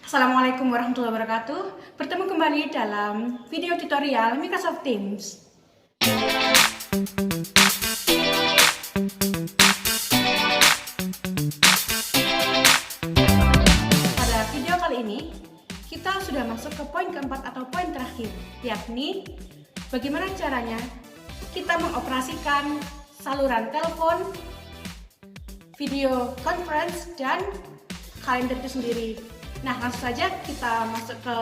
Assalamualaikum warahmatullahi wabarakatuh. Bertemu kembali dalam video tutorial Microsoft Teams. Pada video kali ini, kita sudah masuk ke poin keempat atau poin terakhir, yakni bagaimana caranya kita mengoperasikan saluran telepon, video conference, dan kalender itu sendiri. Nah, langsung saja kita masuk ke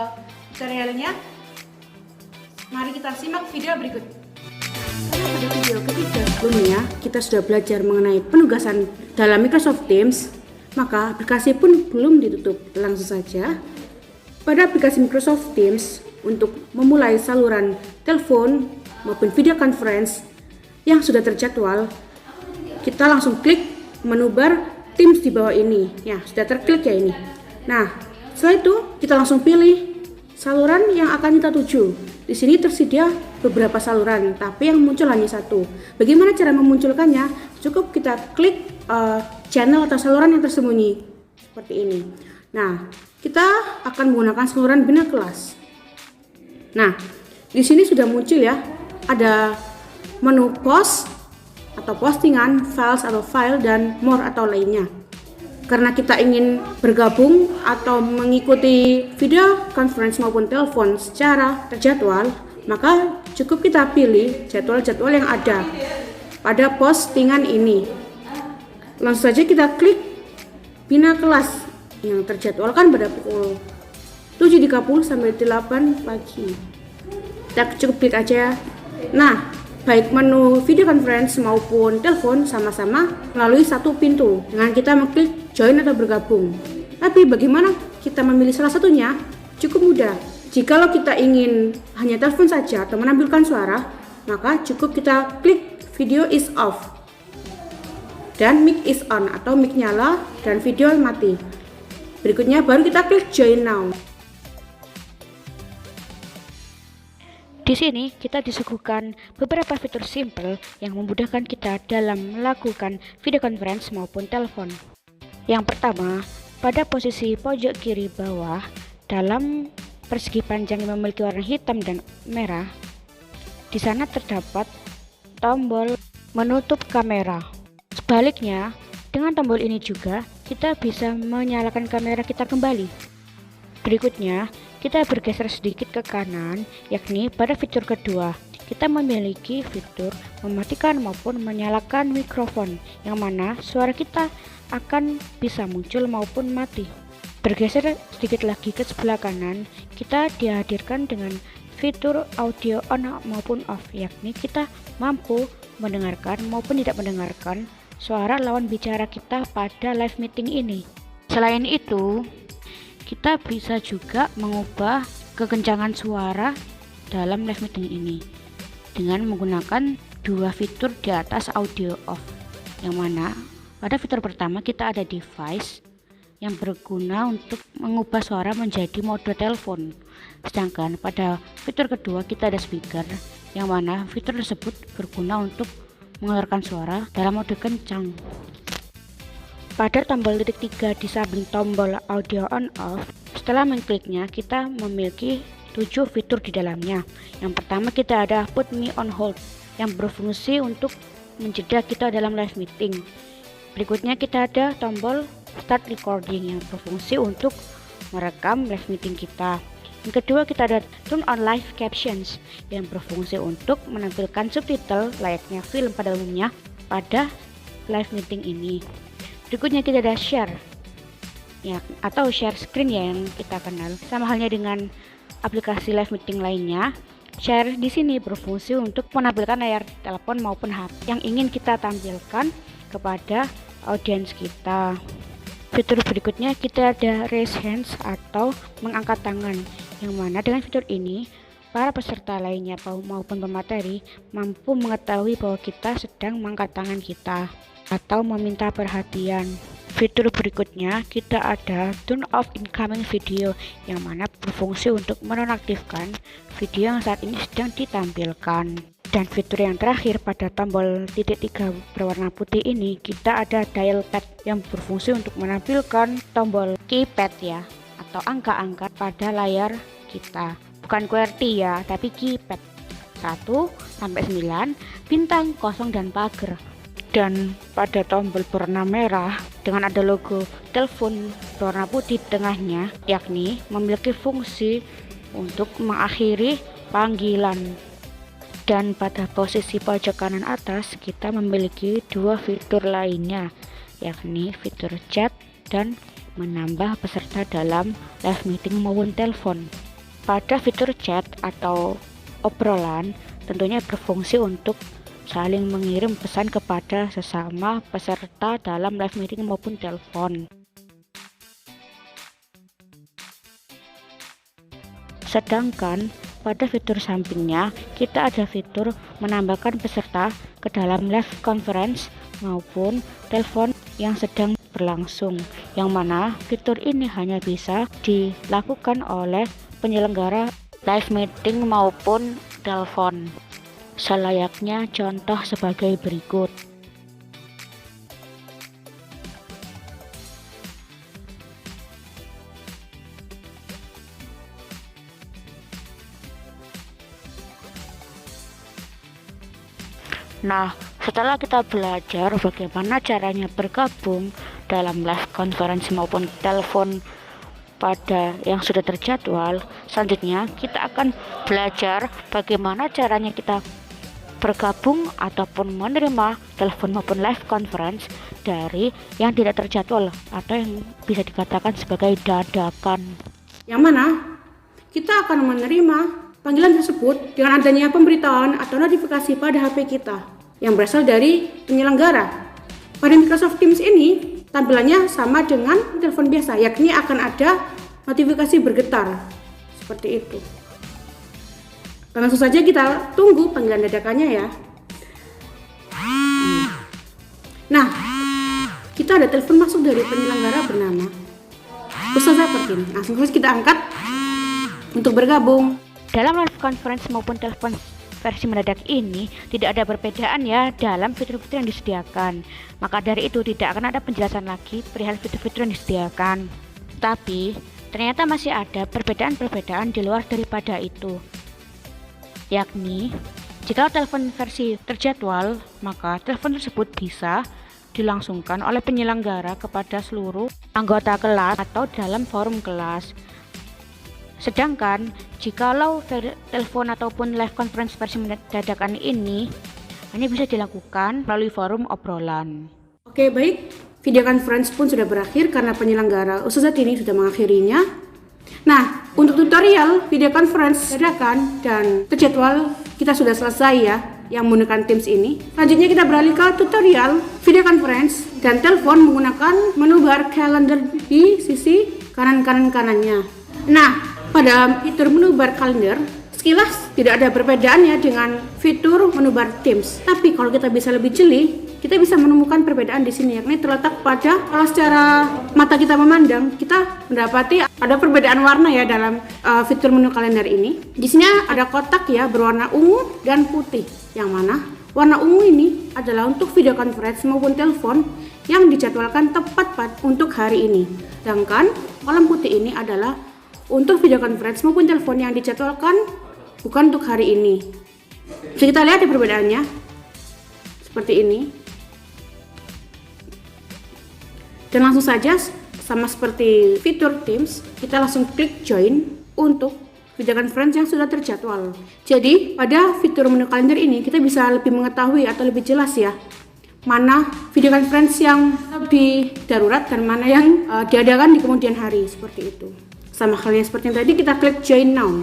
tutorialnya. Mari kita simak video berikut. Karena pada video ketiga sebelumnya kita sudah belajar mengenai penugasan dalam Microsoft Teams, maka aplikasi pun belum ditutup. Langsung saja pada aplikasi Microsoft Teams untuk memulai saluran telepon maupun video conference yang sudah terjadwal, kita langsung klik menu bar Teams di bawah ini. Ya, sudah terklik ya ini. Nah, setelah itu kita langsung pilih saluran yang akan kita tuju. Di sini tersedia beberapa saluran, tapi yang muncul hanya satu. Bagaimana cara memunculkannya? Cukup kita klik channel atau saluran yang tersembunyi seperti ini. Nah, kita akan menggunakan saluran bina kelas. Nah, di sini sudah muncul ya, ada menu post atau postingan, files atau file, dan more atau lainnya. Karena kita ingin bergabung atau mengikuti video conference maupun telepon secara terjadwal, maka cukup kita pilih jadwal-jadwal yang ada pada postingan ini. Langsung saja kita klik bina kelas yang terjadwalkan pada pukul 7.30 sampai 8 pagi. Kita cukup klik aja. Nah, baik menu video conference maupun telepon sama-sama melalui satu pintu dengan kita mengklik join atau bergabung. Tapi bagaimana kita memilih salah satunya? Cukup mudah. Jikalau kita ingin hanya telepon saja atau menampilkan suara, maka cukup kita klik video is off dan mic is on atau mic nyala dan video mati. Berikutnya baru kita klik join now. Di sini kita disuguhkan beberapa fitur simple yang memudahkan kita dalam melakukan video conference maupun telepon. Yang pertama, pada posisi pojok kiri bawah dalam persegi panjang yang memiliki warna hitam dan merah, di sana terdapat tombol menutup kamera. Sebaliknya, dengan tombol ini juga kita bisa menyalakan kamera kita kembali. Berikutnya, kita bergeser sedikit ke kanan, yakni pada fitur kedua. Kita memiliki fitur mematikan maupun menyalakan mikrofon, yang mana suara kita akan bisa muncul maupun mati. Bergeser sedikit lagi ke sebelah kanan, kita dihadirkan dengan fitur audio on maupun off, yakni kita mampu mendengarkan maupun tidak mendengarkan suara lawan bicara kita pada live meeting ini. Selain itu, kita bisa juga mengubah kekencangan suara dalam live meeting ini dengan menggunakan dua fitur di atas audio off, yang mana pada fitur pertama kita ada device yang berguna untuk mengubah suara menjadi mode telepon, sedangkan pada fitur kedua kita ada speaker, yang mana fitur tersebut berguna untuk mengeluarkan suara dalam mode kencang. Pada tombol titik 3 di samping tombol audio on off, setelah mengkliknya kita memiliki 7 fitur di dalamnya. Yang pertama kita ada put me on hold yang berfungsi untuk menjeda kita dalam live meeting. Berikutnya kita ada tombol start recording yang berfungsi untuk merekam live meeting kita. Yang kedua kita ada turn on live captions yang berfungsi untuk menampilkan subtitle layaknya film pada umumnya pada live meeting ini. Berikutnya kita ada share ya, atau share screen ya, yang kita kenal. Sama halnya dengan aplikasi live meeting lainnya, share di sini berfungsi untuk menampilkan layar telepon maupun HP yang ingin kita tampilkan kepada audiens kita. Fitur berikutnya kita ada raise hands atau mengangkat tangan, yang mana dengan fitur ini para peserta lainnya maupun pemateri mampu mengetahui bahwa kita sedang mengangkat tangan kita atau meminta perhatian. Fitur berikutnya kita ada turn off incoming video, yang mana berfungsi untuk menonaktifkan video yang saat ini sedang ditampilkan. Dan fitur yang terakhir pada tombol titik 3 berwarna putih ini kita ada dial pad yang berfungsi untuk menampilkan tombol keypad ya, atau angka-angka pada layar kita. Bukan QWERTY ya, tapi keypad 1 sampai 9, bintang, kosong, dan pagar. Dan pada tombol berwarna merah dengan ada logo telepon berwarna putih di tengahnya, yakni memiliki fungsi untuk mengakhiri panggilan. Dan pada posisi pojok kanan atas kita memiliki dua fitur lainnya, yakni fitur chat dan menambah peserta dalam live meeting maupun telepon. Pada fitur chat atau obrolan tentunya berfungsi untuk saling mengirim pesan kepada sesama peserta dalam live meeting maupun telepon. Sedangkan pada fitur sampingnya kita ada fitur menambahkan peserta ke dalam live conference maupun telepon yang sedang berlangsung, yang mana fitur ini hanya bisa dilakukan oleh penyelenggara live meeting maupun telepon. Selayaknya contoh sebagai berikut. Nah, setelah kita belajar bagaimana caranya bergabung dalam live conference maupun telepon pada yang sudah terjadwal, selanjutnya kita akan belajar bagaimana caranya kita bergabung ataupun menerima telepon maupun live conference dari yang tidak terjadwal atau yang bisa dikatakan sebagai dadakan. Yang mana kita akan menerima panggilan tersebut dengan adanya pemberitahuan atau notifikasi pada HP kita yang berasal dari penyelenggara. Pada Microsoft Teams ini tampilannya sama dengan telepon biasa, yakni akan ada notifikasi bergetar seperti itu. Dan langsung saja kita tunggu panggilan dadakannya ya. Nah, kita ada telepon masuk dari penyelenggara bernama Ustazah Pertin. Langsung saja kita angkat untuk bergabung. Dalam live conference maupun telepon versi mendadak ini tidak ada perbedaan ya dalam fitur-fitur yang disediakan. Maka dari itu tidak akan ada penjelasan lagi perihal fitur-fitur yang disediakan. Tapi ternyata masih ada perbedaan-perbedaan di luar daripada itu. Yakni jika telepon versi terjadwal, maka telepon tersebut bisa dilangsungkan oleh penyelenggara kepada seluruh anggota kelas atau dalam forum kelas. Sedangkan jikalau telepon ataupun live conference versi dadakan ini hanya bisa dilakukan melalui forum obrolan. Oke, baik. Video conference pun sudah berakhir karena penyelenggara Ustazah ini sudah mengakhirinya. Nah, untuk tutorial video conference dadakan dan terjadwal kita sudah selesai ya, yang menggunakan Teams ini. Selanjutnya kita beralih ke tutorial video conference dan telepon menggunakan menu bar calendar di sisi kanannya. Nah, pada fitur menu bar calendar, sekilas tidak ada perbedaannya dengan fitur menu bar Teams. Tapi kalau kita bisa lebih jeli, kita bisa menemukan perbedaan di sini, yakni terletak pada kalau secara mata kita memandang, kita mendapati ada perbedaan warna ya dalam fitur menu kalender ini. Di sini ada kotak ya berwarna ungu dan putih, yang mana warna ungu ini adalah untuk video conference maupun telepon yang dijadwalkan tepat untuk hari ini. Sedangkan kolom putih ini adalah untuk video conference maupun telepon yang dijadwalkan bukan untuk hari ini. Bisa kita lihat ya perbedaannya seperti ini. Dan langsung saja sama seperti fitur Teams, kita langsung klik join untuk video conference yang sudah terjadwal. Jadi pada fitur menu kalender ini kita bisa lebih mengetahui atau lebih jelas ya mana video conference yang lebih darurat dan mana yang diadakan di kemudian hari, seperti itu. Sama halnya seperti yang tadi, kita klik join now.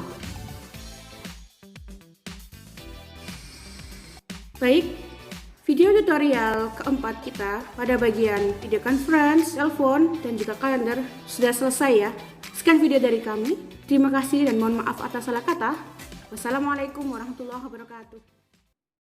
Baik, video tutorial keempat kita pada bagian video conference, telepon, dan juga kalender sudah selesai ya. Sekian video dari kami. Terima kasih dan mohon maaf atas salah kata. Wassalamualaikum warahmatullahi wabarakatuh.